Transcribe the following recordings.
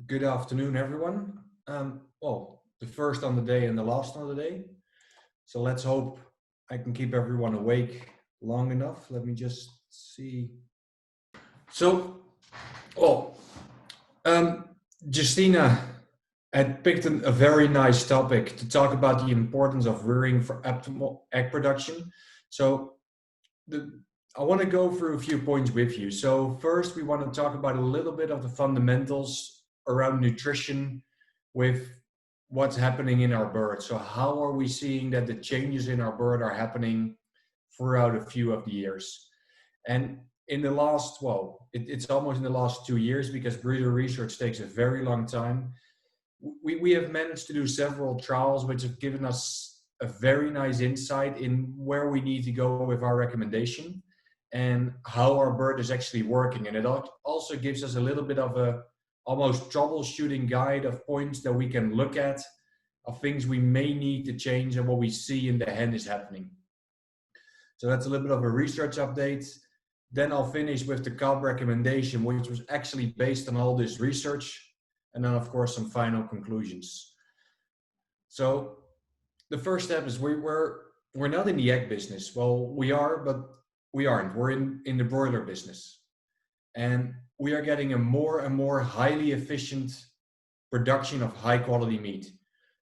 Good afternoon, everyone. Well, the first on the day and the last on the day. So let's hope I can keep everyone awake long enough. Let me just see. So, well, um, Justina had picked a very nice topic to talk about the importance of rearing for optimal egg production. So, the, I want to go through a few points with you. So, first, we want to talk about a little bit of the fundamentals around nutrition with what's happening in our bird. So how are we seeing that the changes in our bird are happening throughout a few of the years? And in the last, it's almost in the last 2 years because breeder research takes a very long time. We have managed to do several trials which have given us a very nice insight in where we need to go with our recommendation and how our bird is actually working. And it also gives us a little bit of a almost troubleshooting guide of points that we can look at, of things we may need to change and what we see in the hen is happening. So that's a little bit of a research update. Then I'll finish with the CAB recommendation, which was actually based on all this research. And then of course, some final conclusions. So the first step is we're not in the egg business. Well, we are, but we aren't. We're in the broiler business. And we are getting a more and more highly efficient production of high quality meat.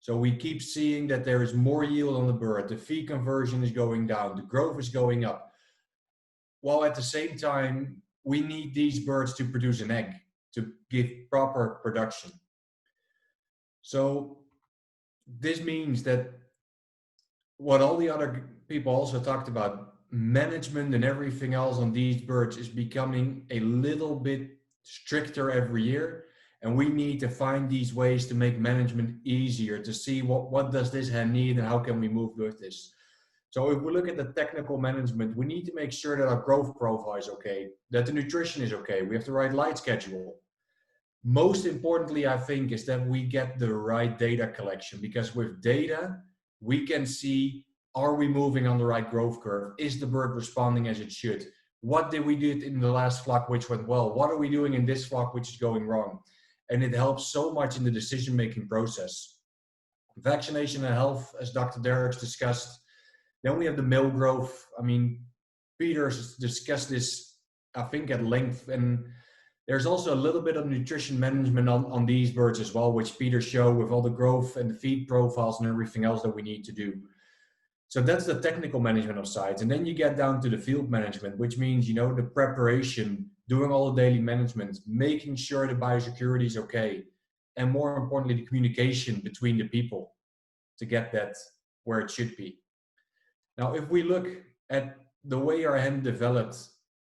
So we keep seeing that there is more yield on the bird, the feed conversion is going down, the growth is going up. While at the same time, we need these birds to produce an egg to give proper production. So this means that what all the other people also talked about, management and everything else on these birds is becoming a little bit stricter every year. And we need to find these ways to make management easier, to see what does this hen need and how can we move with this. So if we look at the technical management, we need to make sure that our growth profile is okay, that the nutrition is okay, we have the right light schedule. Most importantly, I think, is that we get the right data collection, because with data, we can see, are we moving on the right growth curve? Is the bird responding as it should? What did we do in the last flock which went well? What are we doing in this flock which is going wrong? And it helps so much in the decision-making process. Vaccination and health, as Dr. Derricks discussed. Then we have the male growth. I mean, Peter's discussed this, I think, at length. And there's also a little bit of nutrition management on these birds as well, which Peter showed with all the growth and the feed profiles and everything else that we need to do. So that's the technical management of sites. And then you get down to the field management, which means, the preparation, doing all the daily management, making sure the biosecurity is okay. And more importantly, the communication between the people to get that where it should be. Now, if we look at the way our hen developed,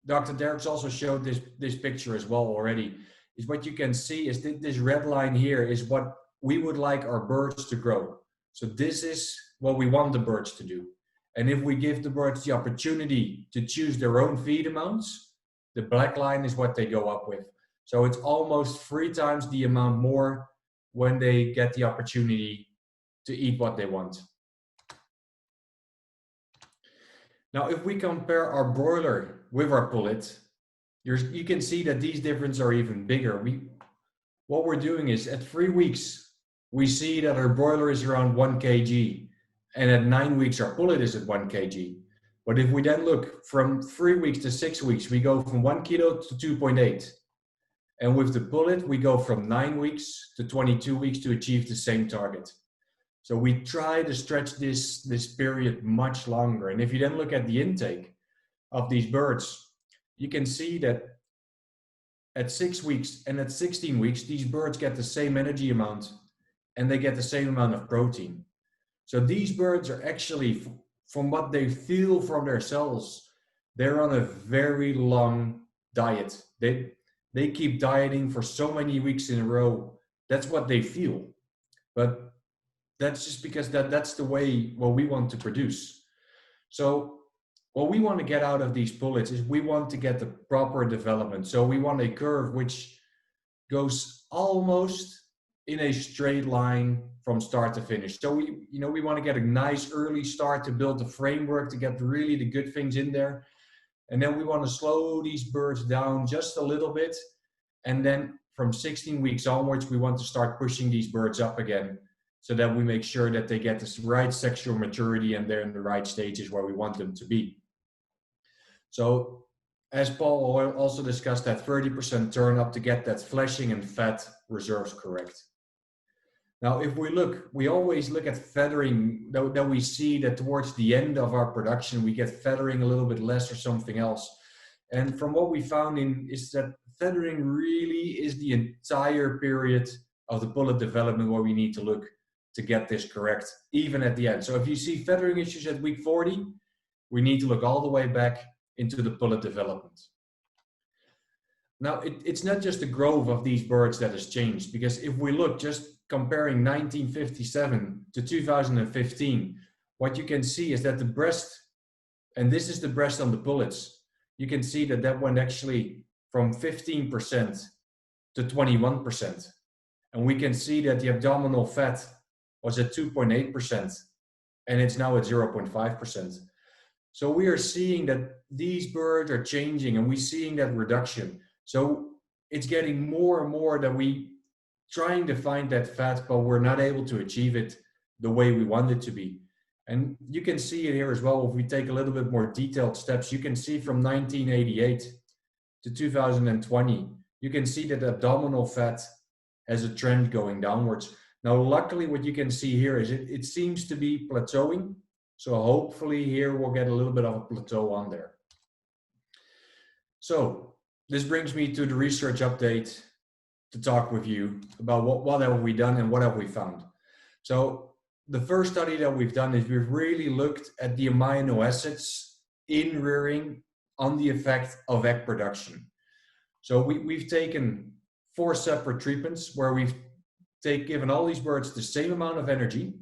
Dr. Derricks also showed this picture as well already, is what you can see is this red line here is what we would like our birds to grow. So this is what we want the birds to do. And if we give the birds the opportunity to choose their own feed amounts, the black line is what they go up with. So it's almost 3 times the amount more when they get the opportunity to eat what they want. Now, if we compare our broiler with our pullet, you can see that these differences are even bigger. What we're doing is at 3 weeks, we see that our broiler is around 1 kg. And at 9 weeks, our pullet is at 1 kg. But if we then look from 3 weeks to 6 weeks, we go from 1 kilo to 2.8. And with the pullet, we go from 9 weeks to 22 weeks to achieve the same target. So we try to stretch this period much longer. And if you then look at the intake of these birds, you can see that at 6 weeks and at 16 weeks, these birds get the same energy amount and they get the same amount of protein. So these birds are actually, from what they feel from their cells, they're on a very long diet. They keep dieting for so many weeks in a row. That's what they feel. But that's just because that's the way what we want to produce. So what we want to get out of these pullets is we want to get the proper development. So we want a curve which goes almost in a straight line from start to finish. So we want to get a nice early start to build the framework to get really the good things in there. And then we want to slow these birds down just a little bit. And then from 16 weeks onwards, we want to start pushing these birds up again so that we make sure that they get this right sexual maturity and they're in the right stages where we want them to be. So as Paul also discussed, that 30% turn up to get that fleshing and fat reserves correct. Now, if we look, we always look at feathering, that we see that towards the end of our production, we get feathering a little bit less or something else. And from what we found is that feathering really is the entire period of the pullet development where we need to look to get this correct, even at the end. So if you see feathering issues at week 40, we need to look all the way back into the pullet development. Now, it's not just the growth of these birds that has changed, because if we look just comparing 1957 to 2015, what you can see is that the breast, and this is the breast on the pullets, you can see that that went actually from 15% to 21%. And we can see that the abdominal fat was at 2.8%, and it's now at 0.5%. So we are seeing that these birds are changing, and we're seeing that reduction. So it's getting more and more that we trying to find that fat, but we're not able to achieve it the way we want it to be. And you can see it here as well. If we take a little bit more detailed steps, you can see from 1988 to 2020, you can see that abdominal fat has a trend going downwards. Now, luckily, what you can see here is it seems to be plateauing. So hopefully here we'll get a little bit of a plateau on there. So this brings me to the research update to talk with you about what have we done and what have we found. So the first study that we've done is we've really looked at the amino acids in rearing on the effect of egg production. So we've taken 4 separate treatments where we've given all these birds the same amount of energy,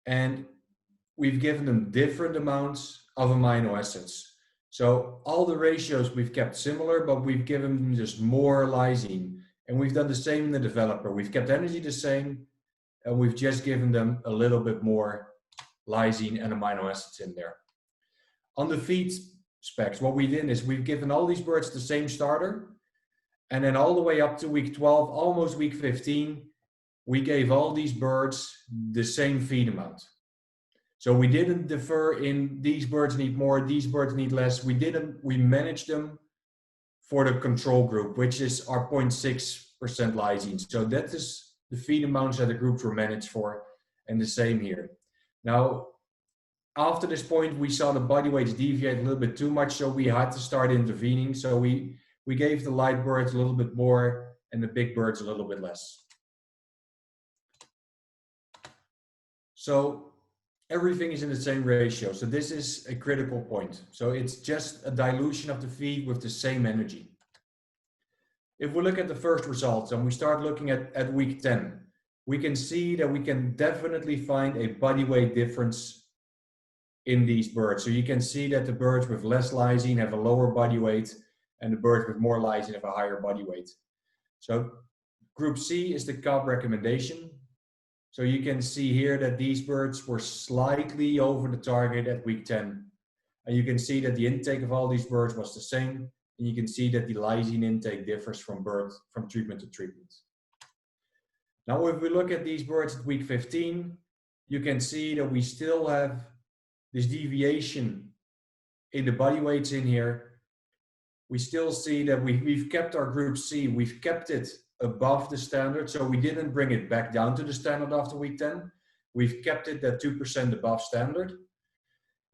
and we've given them different amounts of amino acids. So all the ratios we've kept similar, but we've given them just more lysine. And we've done the same in the developer. We've kept energy the same, and we've just given them a little bit more lysine and amino acids in there. On the feed specs, what we did is we've given all these birds the same starter, and then all the way up to week 12, almost week 15, we gave all these birds the same feed amount. So we didn't differ in these birds need more, these birds need less. We managed them for the control group, which is our 0.6% lysine. So that is the feed amounts that the groups were managed for, and the same here. Now, after this point, we saw the body weights deviate a little bit too much, so we had to start intervening. So we gave the light birds a little bit more and the big birds a little bit less. So everything is in the same ratio. So this is a critical point. So it's just a dilution of the feed with the same energy. If we look at the first results and we start looking at week 10, we can see that we can definitely find a body weight difference in these birds. So you can see that the birds with less lysine have a lower body weight, and the birds with more lysine have a higher body weight. So group C is the COB recommendation. So you can see here that these birds were slightly over the target at week 10. And you can see that the intake of all these birds was the same. And you can see that the lysine intake differs from treatment to treatment. Now, if we look at these birds at week 15, you can see that we still have this deviation in the body weights in here. We still see that we've kept our group C, we've kept it above the standard. So we didn't bring it back down to the standard after week 10. We've kept it at 2% above standard.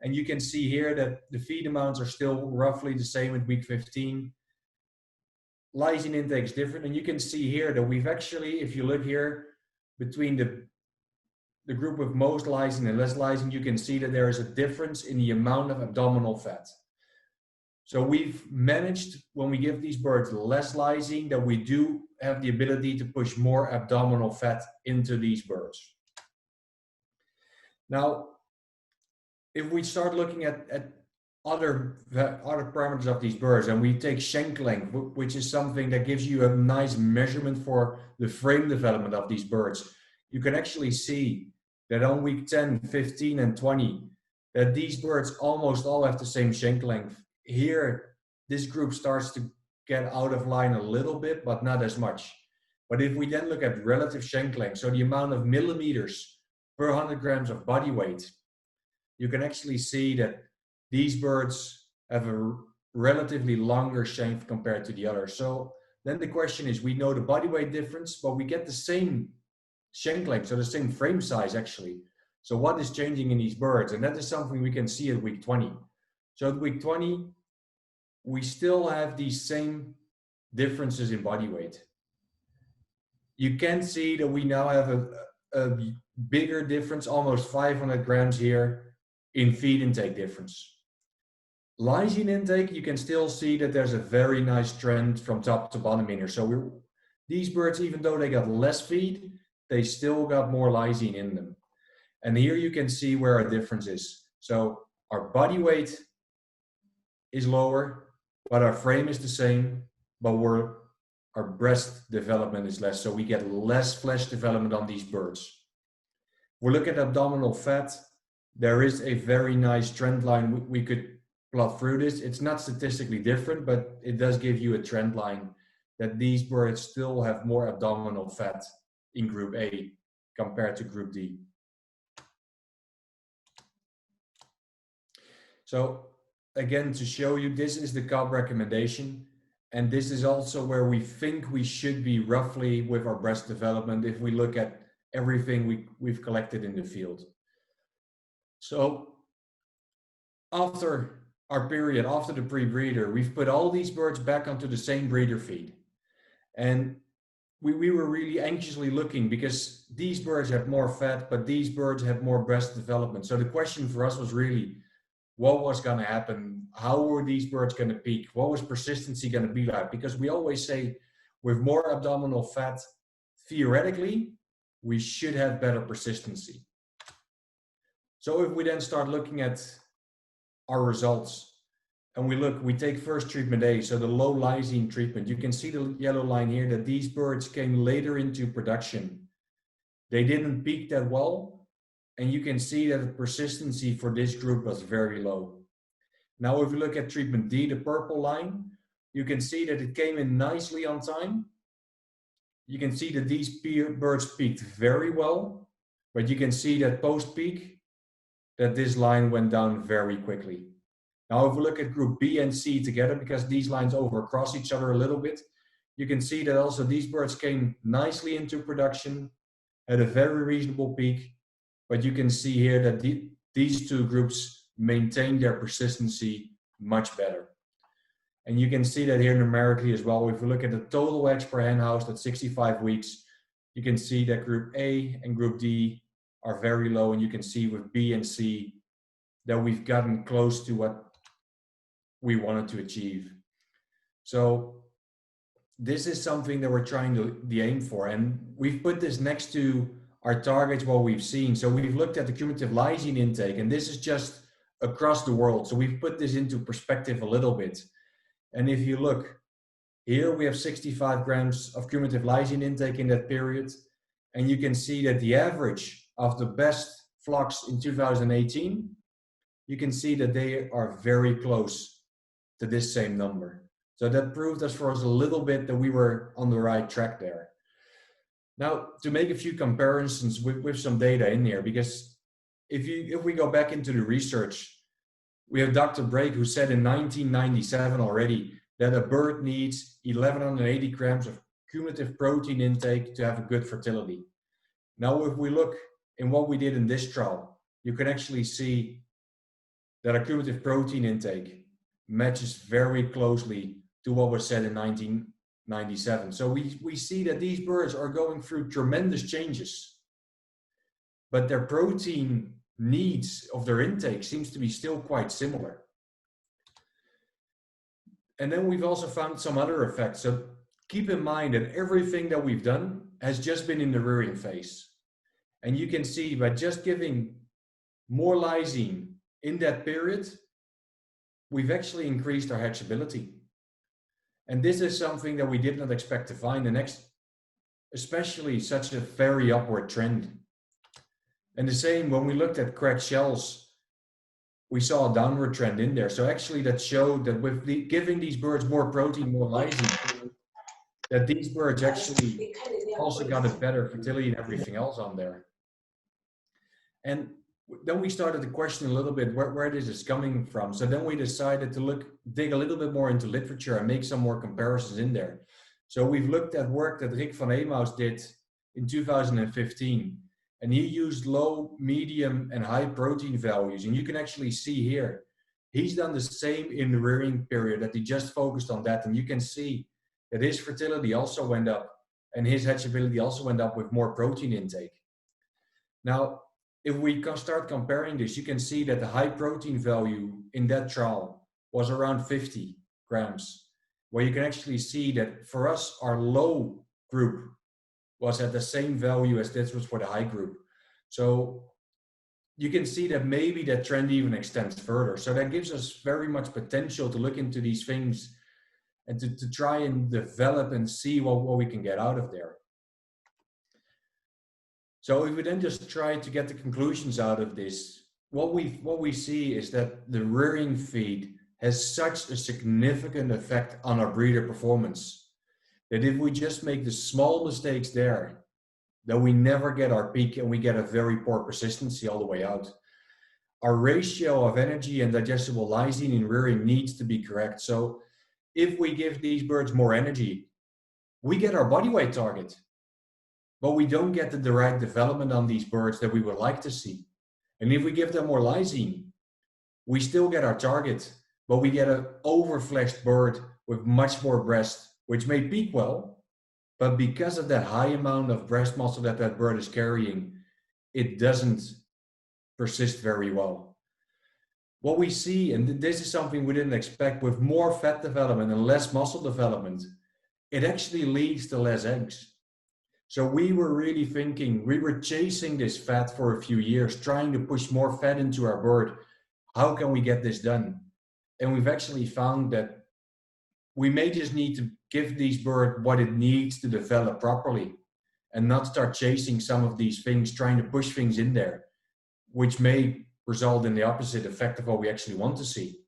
And you can see here that the feed amounts are still roughly the same at week 15. Lysine intake is different. And you can see here that we've actually, if you look here, between the group with most lysine and less lysine, you can see that there is a difference in the amount of abdominal fat. So we've managed, when we give these birds less lysine, that we do have the ability to push more abdominal fat into these birds. Now, if we start looking at other parameters of these birds, and we take shank length, which is something that gives you a nice measurement for the frame development of these birds, you can actually see that on week 10, 15, and 20, that these birds almost all have the same shank length. Here, this group starts to get out of line a little bit, but not as much. But if we then look at relative shank length, so the amount of millimeters per 100 grams of body weight, you can actually see that these birds have a relatively longer shank compared to the others. So then the question is, we know the body weight difference, but we get the same shank length, so the same frame size actually. So what is changing in these birds? And that is something we can see at week 20. So at week 20, we still have these same differences in body weight. You can see that we now have a bigger difference, almost 500 grams here in feed intake difference. Lysine intake, you can still see that there's a very nice trend from top to bottom in here. So these birds, even though they got less feed, they still got more lysine in them. And here you can see where our difference is. So our body weight is lower, but our frame is the same, but our breast development is less. So we get less flesh development on these birds. We look at abdominal fat. There is a very nice trend line. We could plot through this. It's not statistically different, but it does give you a trend line that these birds still have more abdominal fat in group A compared to group D. So again, to show you, this is the COB recommendation. And this is also where we think we should be roughly with our breast development if we look at everything we've collected in the field. So after our period, after the pre-breeder, we've put all these birds back onto the same breeder feed. And we were really anxiously looking because these birds have more fat, but these birds have more breast development. So the question for us was really, what was going to happen? How were these birds going to peak? What was persistency going to be like? Because we always say with more abdominal fat, theoretically, we should have better persistency. So if we then start looking at our results and we take first treatment A, so the low lysine treatment, you can see the yellow line here that these birds came later into production. They didn't peak that well. And you can see that the persistency for this group was very low. Now, if you look at treatment D, the purple line, you can see that it came in nicely on time. You can see that these birds peaked very well, but you can see that post-peak, that this line went down very quickly. Now, if we look at group B and C together, because these lines overcross each other a little bit, you can see that also these birds came nicely into production, had a very reasonable peak, but you can see here that these two groups maintain their persistency much better. And you can see that here numerically as well. If we look at the total eggs per hen house at 65 weeks, you can see that group A and group D are very low. And you can see with B and C that we've gotten close to what we wanted to achieve. So this is something that we're trying to aim for. And we've put this next to our targets, what we've seen. So we've looked at the cumulative lysine intake, and this is just across the world. So we've put this into perspective a little bit. And if you look here, we have 65 grams of cumulative lysine intake in that period. And you can see that the average of the best flocks in 2018, you can see that they are very close to this same number. So that proved us for us a little bit that we were on the right track there. Now, to make a few comparisons with some data in here, because if we go back into the research, we have Dr. Brake, who said in 1997 already that a bird needs 1180 grams of cumulative protein intake to have a good fertility. Now, if we look in what we did in this trial, you can actually see that our cumulative protein intake matches very closely to what was said in 1997. So we see that these birds are going through tremendous changes, but their protein needs of their intake seems to be still quite similar. And then we've also found some other effects. So keep in mind that everything that we've done has just been in the rearing phase. And you can see by just giving more lysine in that period, we've actually increased our hatchability. And this is something that we did not expect to find, and especially such a very upward trend. And the same when we looked at cracked shells, we saw a downward trend in there. So actually that showed that with giving these birds more protein, more lysine, that these birds actually also got a better fertility and everything else on there. And then we started to question a little bit where this is coming from. So then we decided to dig a little bit more into literature and make some more comparisons in there. So we've looked at work that Rick van Emaus did in 2015, and he used low, medium, and high protein values. And you can actually see here, he's done the same in the rearing period, that he just focused on that. And you can see that his fertility also went up and his hatchability also went up with more protein intake. Now, if we start comparing this, you can see that the high protein value in that trial was around 50 grams, where you can actually see that for us, our low group was at the same value as this was for the high group. So you can see that maybe that trend even extends further. So that gives us very much potential to look into these things and to try and develop and see what we can get out of there. So if we then just try to get the conclusions out of this, what we see is that the rearing feed has such a significant effect on our breeder performance that if we just make the small mistakes there, then we never get our peak and we get a very poor persistency all the way out. Our ratio of energy and digestible lysine in rearing needs to be correct. So if we give these birds more energy, we get our body weight target, but we don't get the right development on these birds that we would like to see. And if we give them more lysine, we still get our target, but we get an overfleshed bird with much more breast, which may peak well, but because of that high amount of breast muscle that that bird is carrying, it doesn't persist very well. What we see, and this is something we didn't expect, with more fat development and less muscle development, it actually leads to less eggs. So we were really thinking, we were chasing this fat for a few years, trying to push more fat into our bird. How can we get this done? And we've actually found that we may just need to give these birds what it needs to develop properly and not start chasing some of these things, trying to push things in there, which may result in the opposite effect of what we actually want to see.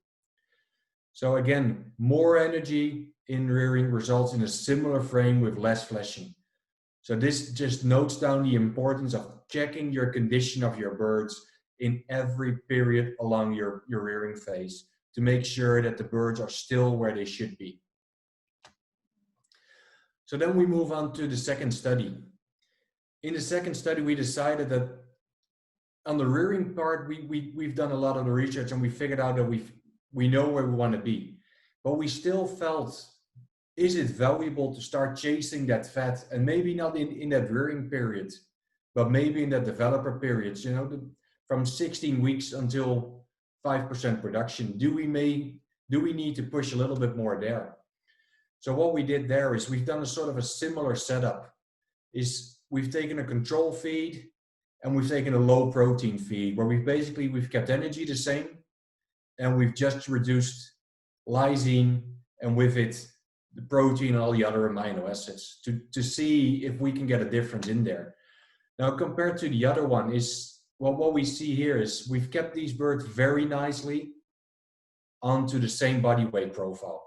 So again, more energy in rearing results in a similar frame with less fleshing. So this just notes down the importance of checking your condition of your birds in every period along your rearing phase to make sure that the birds are still where they should be. So then we move on to the second study. In the second study, we decided that on the rearing part, we've done a lot of the research and we figured out that we know where we want to be. But we still felt, is it valuable to start chasing that fat? And maybe not in that rearing period, but maybe in that developer periods, you know, from 16 weeks until 5% production. Do we need to push a little bit more there? So what we did there is we've done a sort of a similar setup. Is we've taken a control feed and we've taken a low protein feed where we've kept energy the same and we've just reduced lysine and with it the protein and all the other amino acids to see if we can get a difference in there. Now compared to the other one is, well, what we see here is we've kept these birds very nicely onto the same body weight profile.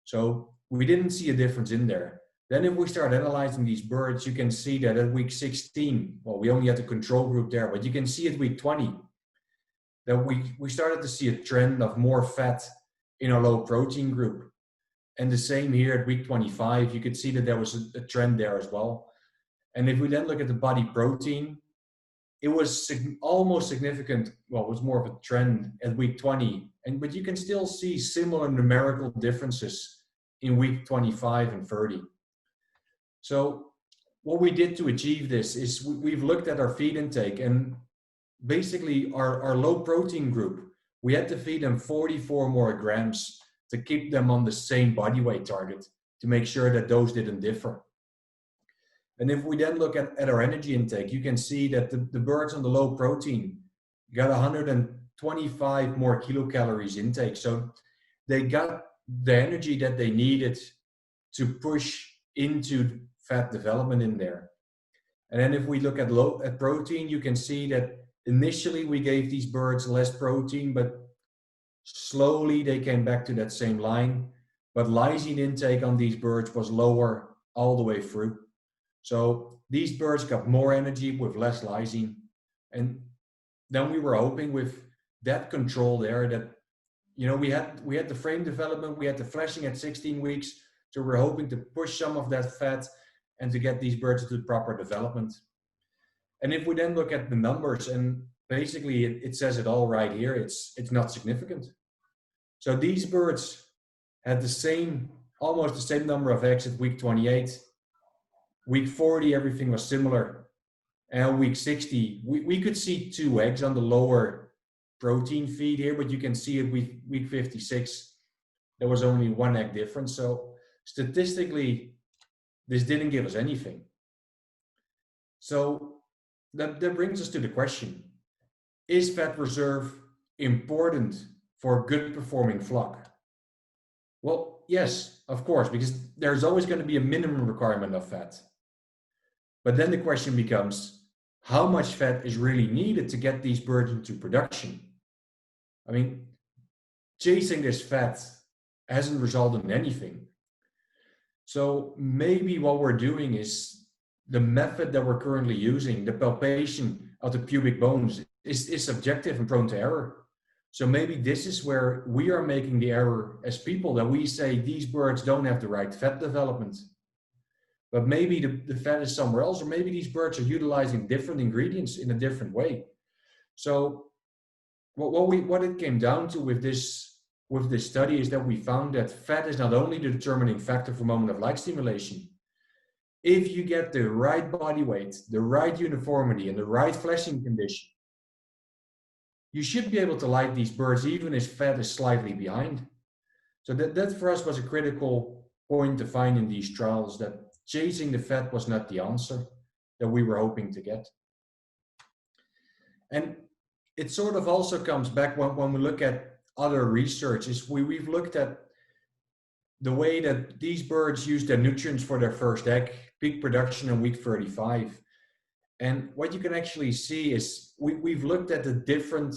So we didn't see a difference in there. Then if we start analyzing these birds, you can see that at week 16, well, we only had the control group there, but you can see at week 20 that we started to see a trend of more fat in our low protein group. And the same here at week 25, you could see that there was a trend there as well. And if we then look at the body protein, it was almost significant. Well, it was more of a trend at week 20, but you can still see similar numerical differences in week 25 and 30. So what we did to achieve this is we've looked at our feed intake, and basically our low protein group, we had to feed them 44 more grams to keep them on the same body weight target to make sure that those didn't differ. And if we then look at our energy intake, you can see that the birds on the low protein got 125 more kilocalories intake. So they got the energy that they needed to push into fat development in there. And then if we look at protein, you can see that initially we gave these birds less protein, but Slowly they came back to that same line, but lysine intake on these birds was lower all the way through. So these birds got more energy with less lysine. And then we were hoping with that control there that, we had the frame development, we had the fleshing at 16 weeks. So we're hoping to push some of that fat and to get these birds to the proper development. And if we then look at the numbers, and basically it says it all right here, it's not significant. So these birds had almost the same number of eggs at week 28. Week 40, everything was similar. And week 60, we could see 2 eggs on the lower protein feed here, but you can see at week 56, there was only 1 egg difference. So statistically, this didn't give us anything. So that brings us to the question, is fat reserve important for a good performing flock? Well, yes, of course, because there's always going to be a minimum requirement of fat. But then the question becomes, how much fat is really needed to get these birds into production? I mean, chasing this fat hasn't resulted in anything. So maybe what we're doing is the method that we're currently using, the palpation of the pubic bones, is subjective and prone to error. So maybe this is where we are making the error as people, that we say these birds don't have the right fat development. But maybe the fat is somewhere else, or maybe these birds are utilizing different ingredients in a different way. So what it came down to with this study is that we found that fat is not only the determining factor for moment of light stimulation. If you get the right body weight, the right uniformity, and the right fleshing condition, you should be able to light these birds even if fat is slightly behind. So that for us was a critical point to find in these trials, that chasing the fat was not the answer that we were hoping to get. And it sort of also comes back when we look at other research, is we've looked at the way that these birds use their nutrients for their first egg, peak production in week 35. And what you can actually see is we've looked at the different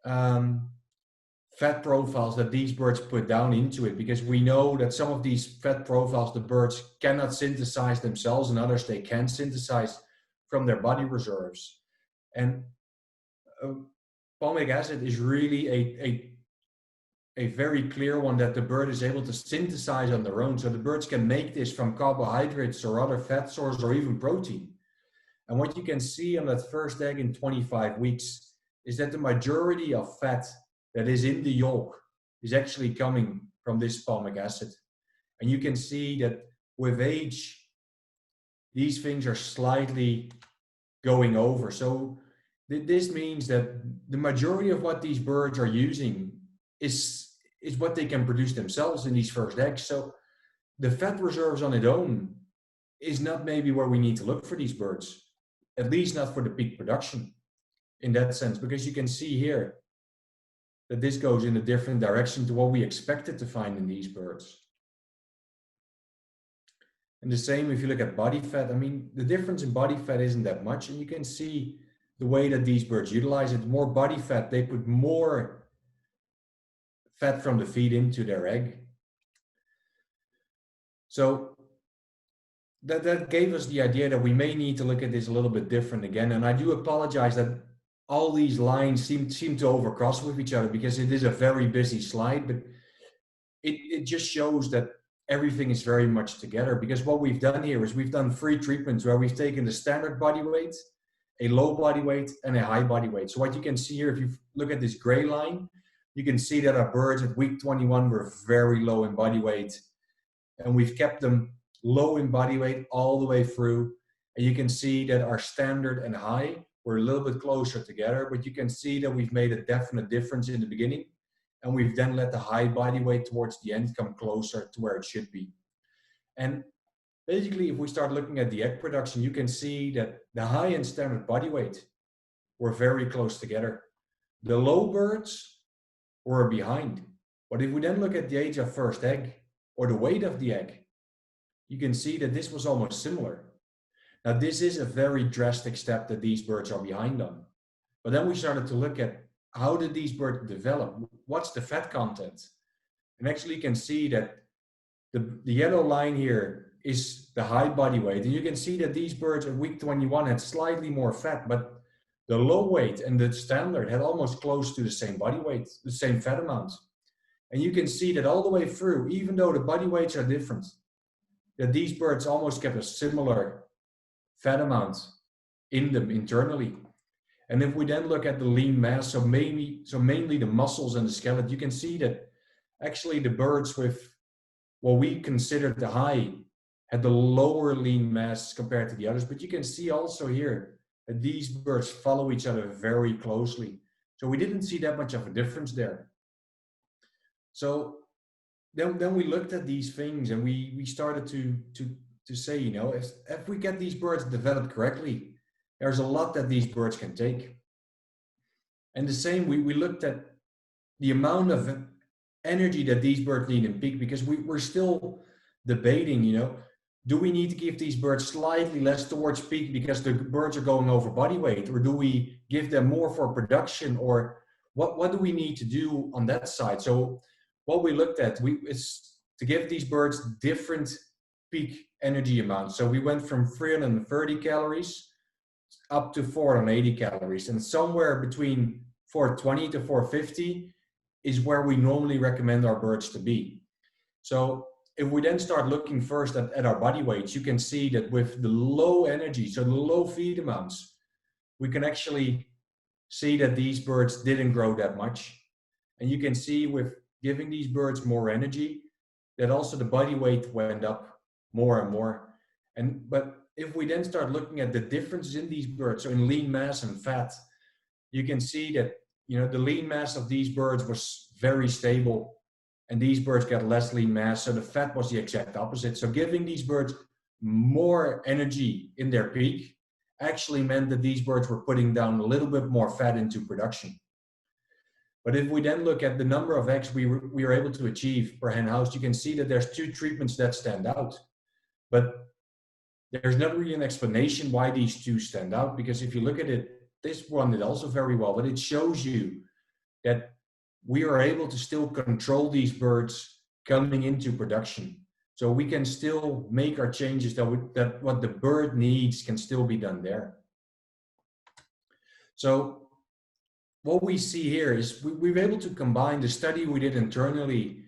fat profiles that these birds put down into it, because we know that some of these fat profiles the birds cannot synthesize themselves, and others they can synthesize from their body reserves. And palmitic acid is really a very clear one that the bird is able to synthesize on their own. So the birds can make this from carbohydrates or other fat sources or even protein. And what you can see on that first egg in 25 weeks is that the majority of fat that is in the yolk is actually coming from this palmitic acid. And you can see that with age, these things are slightly going over. So this means that the majority of what these birds are using is what they can produce themselves in these first eggs. So the fat reserves on its own is not maybe where we need to look for these birds, at least not for the peak production in that sense, because you can see here that this goes in a different direction to what we expected to find in these birds. And the same if you look at body fat. I mean, the difference in body fat isn't that much, and you can see the way that these birds utilize it. More body fat, they put more fat from the feed into their egg. So that gave us the idea that we may need to look at this a little bit different again. And I do apologize that all these lines seem to overcross with each other, because it is a very busy slide, but it just shows that everything is very much together. Because what we've done here is we've done 3 treatments where we've taken the standard body weight, a low body weight, and a high body weight. So what you can see here, if you look at this gray line, you can see that our birds at week 21 were very low in body weight, and we've kept them low in body weight all the way through. And you can see that our standard and high were a little bit closer together, but you can see that we've made a definite difference in the beginning, and we've then let the high body weight towards the end come closer to where it should be. And basically, if we start looking at the egg production, you can see that the high and standard body weight were very close together. The low birds were behind. But if we then look at the age of first egg or the weight of the egg, you can see that this was almost similar. Now, this is a very drastic step that these birds are behind on. But then we started to look at how did these birds develop? What's the fat content? And actually you can see that the yellow line here is the high body weight. And you can see that these birds at week 21 had slightly more fat, but the low weight and the standard had almost close to the same body weight, the same fat amount. And you can see that all the way through, even though the body weights are different, that these birds almost kept a similar fat amount in them internally. And if we then look at the lean mass, so mainly the muscles and the skeleton, you can see that actually the birds with what we considered the high had the lower lean mass compared to the others. But you can see also here that these birds follow each other very closely. So we didn't see that much of a difference there. So then we looked at these things and we started to say, you know, if we get these birds developed correctly, there's a lot that these birds can take. And the same, we looked at the amount of energy that these birds need in peak, because we're still debating, you know, do we need to give these birds slightly less towards peak because the birds are going over body weight, or do we give them more for production, or what do we need to do on that side? So what we looked at is to give these birds different peak energy amounts. So we went from 330 calories up to 480 calories, and somewhere between 420 to 450 is where we normally recommend our birds to be. So if we then start looking first at our body weights, you can see that with the low energy, so the low feed amounts, we can actually see that these birds didn't grow that much. And you can see with giving these birds more energy, that also the body weight went up more and more. But if we then start looking at the differences in these birds, so in lean mass and fat, you can see that, you know, the lean mass of these birds was very stable, and these birds got less lean mass. So the fat was the exact opposite. So giving these birds more energy in their peak actually meant that these birds were putting down a little bit more fat into production. But if we then look at the number of eggs we were able to achieve per hen house, you can see that there's two treatments that stand out. But there's not really an explanation why these two stand out, because if you look at it, this one did also very well, but it shows you that we are able to still control these birds coming into production. So we can still make our changes that what the bird needs can still be done there. So what we see here is we were able to combine the study we did internally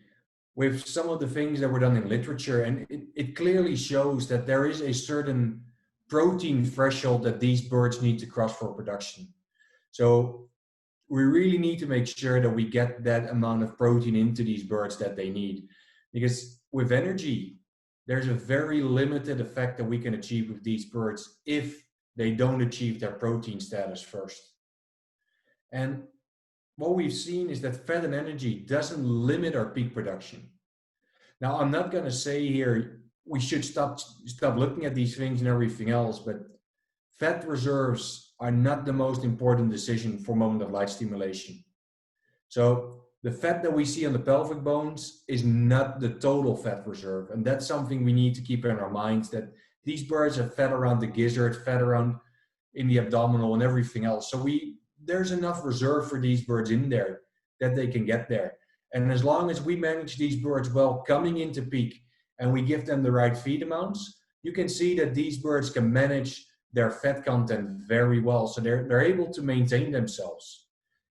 with some of the things that were done in literature, and it clearly shows that there is a certain protein threshold that these birds need to cross for production. So we really need to make sure that we get that amount of protein into these birds that they need, because with energy, there's a very limited effect that we can achieve with these birds if they don't achieve their protein status first. And what we've seen is that fat and energy doesn't limit our peak production. Now, I'm not going to say here we should stop looking at these things and everything else, but fat reserves are not the most important decision for moment of light stimulation. So the fat that we see on the pelvic bones is not the total fat reserve. And that's something we need to keep in our minds, that these birds have fat around the gizzard, fat around in the abdominal and everything else. So there's enough reserve for these birds in there that they can get there. And as long as we manage these birds well coming into peak and we give them the right feed amounts, you can see that these birds can manage their fat content very well. So they're able to maintain themselves.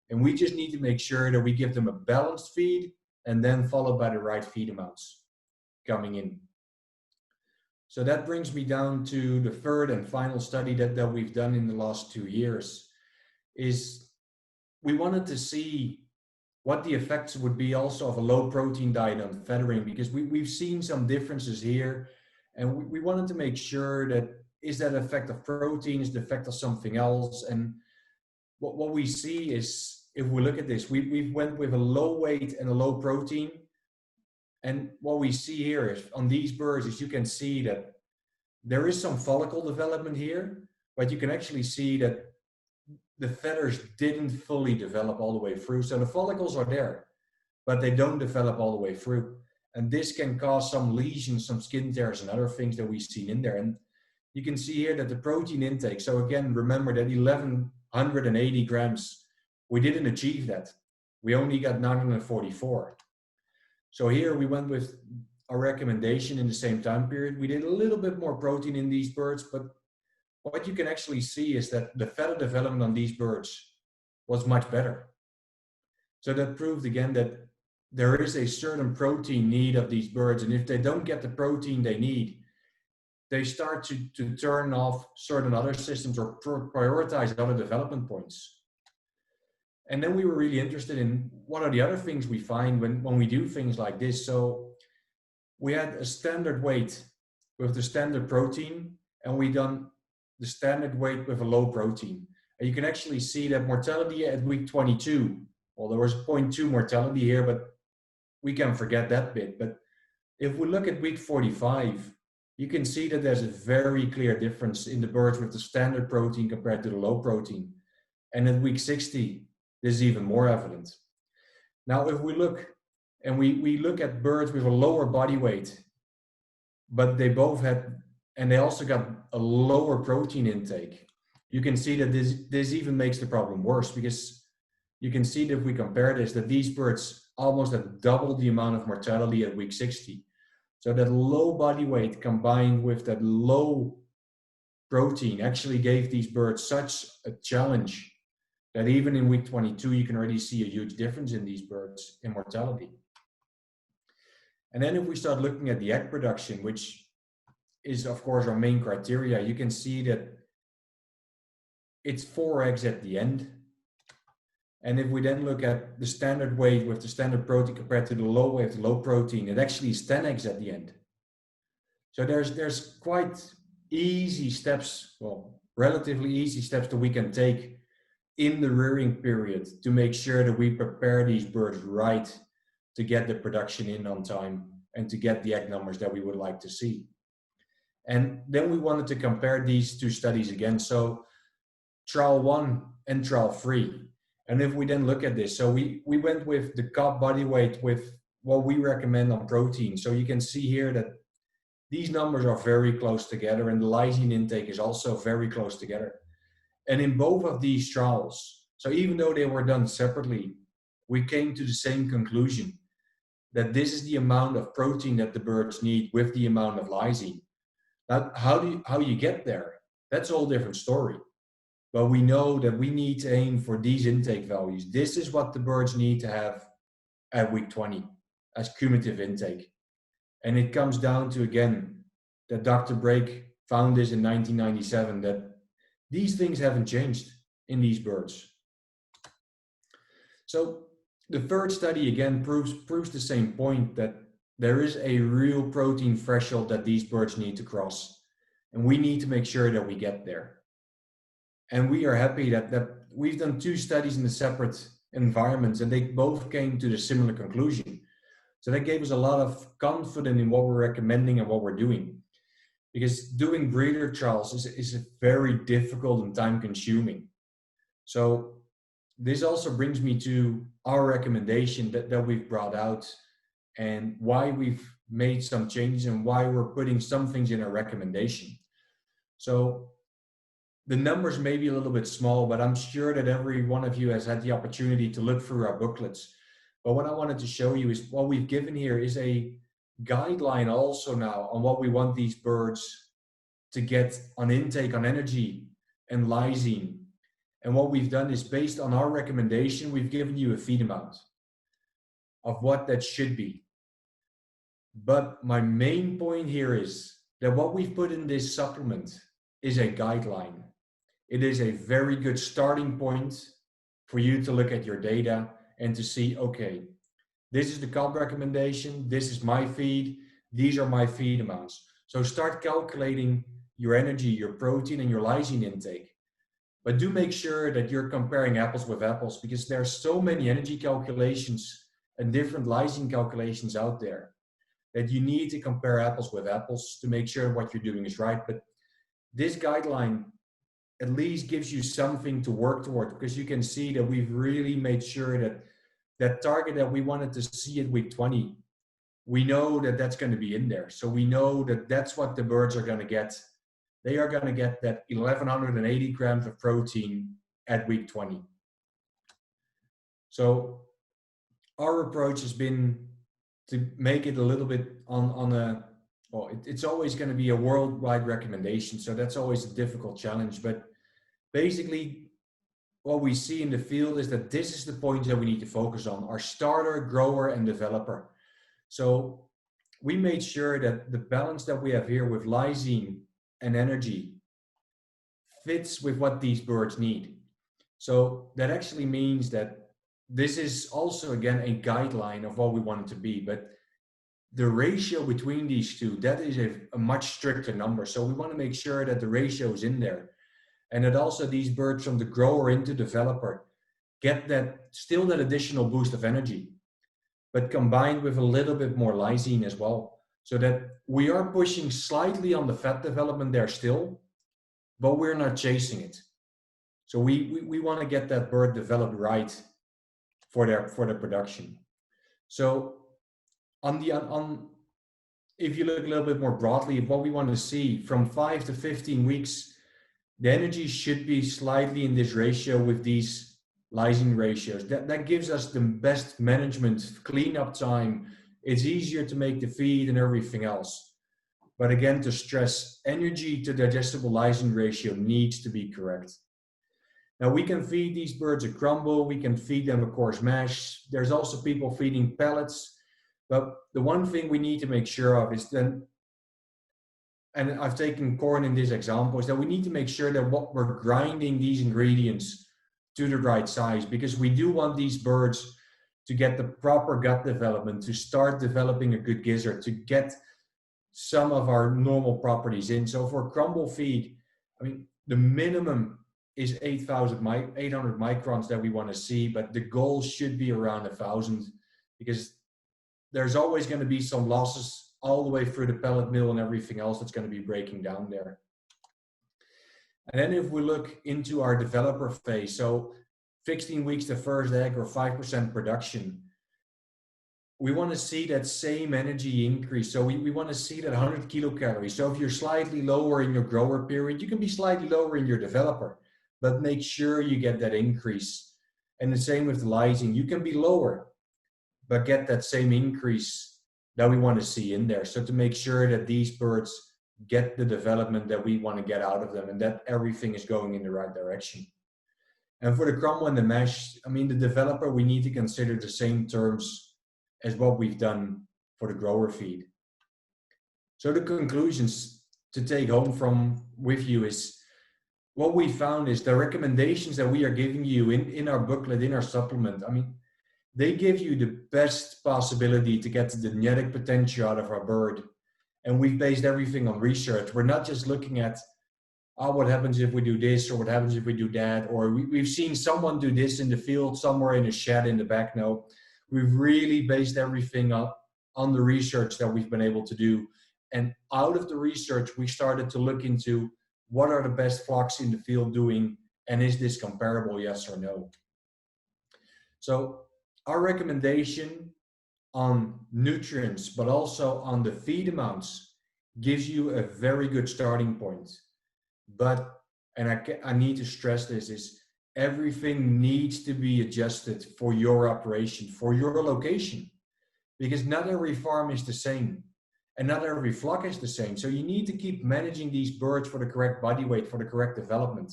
And we just need to make sure that we give them a balanced feed and then followed by the right feed amounts coming in. So that brings me down to the third and final study that we've done in the last 2 years. Is we wanted to see what the effects would be also of a low protein diet on feathering, because we've seen some differences here, and we wanted to make sure that is that effect of protein, is the effect of something else. And what we see is, if we look at this, we went with a low weight and a low protein, and what we see here is on these birds is you can see that there is some follicle development here, but you can actually see that the feathers didn't fully develop all the way through. So the follicles are there, but they don't develop all the way through. And this can cause some lesions, some skin tears and other things that we've seen in there. And you can see here that the protein intake, so again, remember that 1180 grams we didn't achieve that. We only got 944. So here we went with our recommendation in the same time period. We did a little bit more protein in these birds, but what you can actually see is that the feather development on these birds was much better. So that proved again that there is a certain protein need of these birds, and if they don't get the protein they need, they start to turn off certain other systems or prioritize other development points. And then we were really interested in what are the other things we find when we do things like this. So we had a standard weight with the standard protein, and we done the standard weight with a low protein. And you can actually see that mortality at week 22, well, there was 0.2 mortality here, but we can forget that bit. But if we look at week 45, you can see that there's a very clear difference in the birds with the standard protein compared to the low protein. And at week 60, this is even more evident. Now, if we look and we look at birds with a lower body weight, but they both had, and they also got a lower protein intake, you can see that this even makes the problem worse, because you can see that if we compare this, that these birds almost had double the amount of mortality at week 60. So that low body weight combined with that low protein actually gave these birds such a challenge that even in week 22, you can already see a huge difference in these birds in mortality. And then if we start looking at the egg production, which is of course our main criteria, you can see that it's 4 eggs at the end. And if we then look at the standard weight with the standard protein compared to the low weight, the low protein, it actually is 10 eggs at the end. So there's quite easy steps, well, relatively easy steps that we can take in the rearing period to make sure that we prepare these birds right to get the production in on time and to get the egg numbers that we would like to see. And then we wanted to compare these two studies again. So trial 1 and trial 3. And if we then look at this, so we went with the calf body weight with what we recommend on protein. So you can see here that these numbers are very close together, and the lysine intake is also very close together. And in both of these trials, so even though they were done separately, we came to the same conclusion, that this is the amount of protein that the birds need with the amount of lysine. Now, how you get there, that's a whole different story. But we know that we need to aim for these intake values. This is what the birds need to have at week 20 as cumulative intake. And it comes down to, again, that Dr. Brake found this in 1997, that these things haven't changed in these birds. So the third study again proves the same point, that there is a real protein threshold that these birds need to cross. And we need to make sure that we get there. And we are happy that we've done 2 studies in the separate environments, and they both came to the similar conclusion. So that gave us a lot of confidence in what we're recommending and what we're doing. Because doing breeder trials is very difficult and time consuming. So this also brings me to our recommendation that we've brought out, and why we've made some changes and why we're putting some things in our recommendation. So the numbers may be a little bit small, but I'm sure that every one of you has had the opportunity to look through our booklets. But what I wanted to show you is what we've given here is a guideline also now on what we want these birds to get on intake, on energy and lysine. And what we've done is, based on our recommendation, we've given you a feed amount of what that should be. But my main point here is that what we've put in this supplement is a guideline. It is a very good starting point for you to look at your data and to see, okay, this is the CALB recommendation, this is my feed, these are my feed amounts. So start calculating your energy, your protein, and your lysine intake. But do make sure that you're comparing apples with apples, because there are so many energy calculations and different lysine calculations out there that you need to compare apples with apples to make sure what you're doing is right. But this guideline at least gives you something to work toward, because you can see that we've really made sure that that target that we wanted to see at week 20, we know that that's going to be in there. So we know that that's what the birds are going to get. They are going to get that 1180 grams of protein at week 20. So our approach has been to make it a little bit on a, well, it's always going to be a worldwide recommendation, so that's always a difficult challenge. But basically, what we see in the field is that this is the point that we need to focus on: our starter, grower, and developer. So we made sure that the balance that we have here with lysine and energy fits with what these birds need. So that actually means that this is also, again, a guideline of what we want it to be. But the ratio between these two, that is a much stricter number. So we want to make sure that the ratio is in there. And that also these birds from the grower into developer get that, still that additional boost of energy, but combined with a little bit more lysine as well. So that we are pushing slightly on the fat development there still, but we're not chasing it. So we want to get that bird developed right for their production. So on if you look a little bit more broadly at what we want to see from 5 to 15 weeks, the energy should be slightly in this ratio with these lysine ratios. That gives us the best management, cleanup time. It's easier to make the feed and everything else. But again, to stress, energy to digestible lysine ratio needs to be correct. Now we can feed these birds a crumble, we can feed them a coarse mash. There's also people feeding pellets. But the one thing we need to make sure of is then, and I've taken corn in this example, is that we need to make sure that what we're grinding these ingredients to the right size, because we do want these birds to get the proper gut development, to start developing a good gizzard, to get some of our normal properties in. So for crumble feed, I mean, the minimum is 800 microns that we want to see, but the goal should be around 1,000, because there's always going to be some losses all the way through the pellet mill and everything else that's going to be breaking down there. And then if we look into our developer phase, so 16 weeks to first egg or 5% production, we want to see that same energy increase. So we want to see that 100 kilocalories. So if you're slightly lower in your grower period, you can be slightly lower in your developer, but make sure you get that increase. And the same with the lysine. You can be lower, but get that same increase that we want to see in there. So to make sure that these birds get the development that we want to get out of them and that everything is going in the right direction. And for the crumble and the mash, I mean, the developer, we need to consider the same terms as what we've done for the grower feed. So the conclusions to take home from with you is, what we found is the recommendations that we are giving you in our booklet, in our supplement, I mean, they give you the best possibility to get the genetic potential out of our bird. And we've based everything on research. We're not just looking at, oh, what happens if we do this, or what happens if we do that, or we've seen someone do this in the field, somewhere in a shed in the back. No, we've really based everything on the research that we've been able to do. And out of the research, we started to look into what are the best flocks in the field doing, and is this comparable, yes or no? So our recommendation on nutrients, but also on the feed amounts, gives you a very good starting point. But, and I need to stress this, is everything needs to be adjusted for your operation, for your location, because not every farm is the same and not every flock is the same. So you need to keep managing these birds for the correct body weight, for the correct development.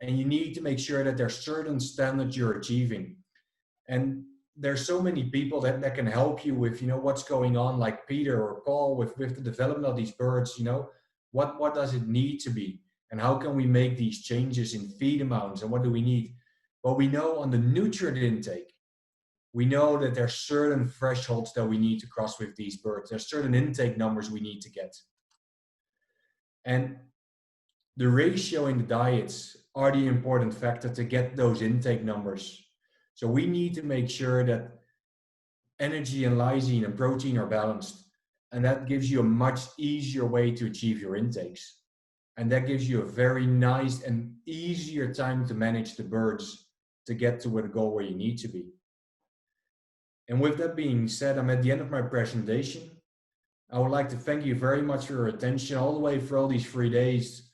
And you need to make sure that there's certain standards you're achieving. And there's so many people that can help you with, what's going on, like Peter or Paul with the development of these birds, what does it need to be? And how can we make these changes in feed amounts, and what do we need? Well, we know on the nutrient intake, we know that there's certain thresholds that we need to cross with these birds. There's certain intake numbers we need to get. And the ratio in the diets are the important factor to get those intake numbers. So we need to make sure that energy and lysine and protein are balanced. And that gives you a much easier way to achieve your intakes. And that gives you a very nice and easier time to manage the birds to get to the goal where you need to be. And with that being said, I'm at the end of my presentation. I would like to thank you very much for your attention all the way for all these 3 days.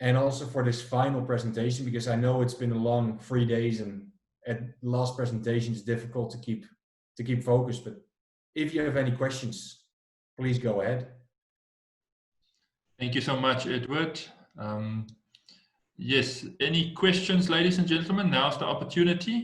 And also for this final presentation, because I know it's been a long 3 days and at the last presentation, it's difficult to keep focused. But if you have any questions, please go ahead. Thank you so much, Edward. Yes, any questions, ladies and gentlemen? Now's the opportunity.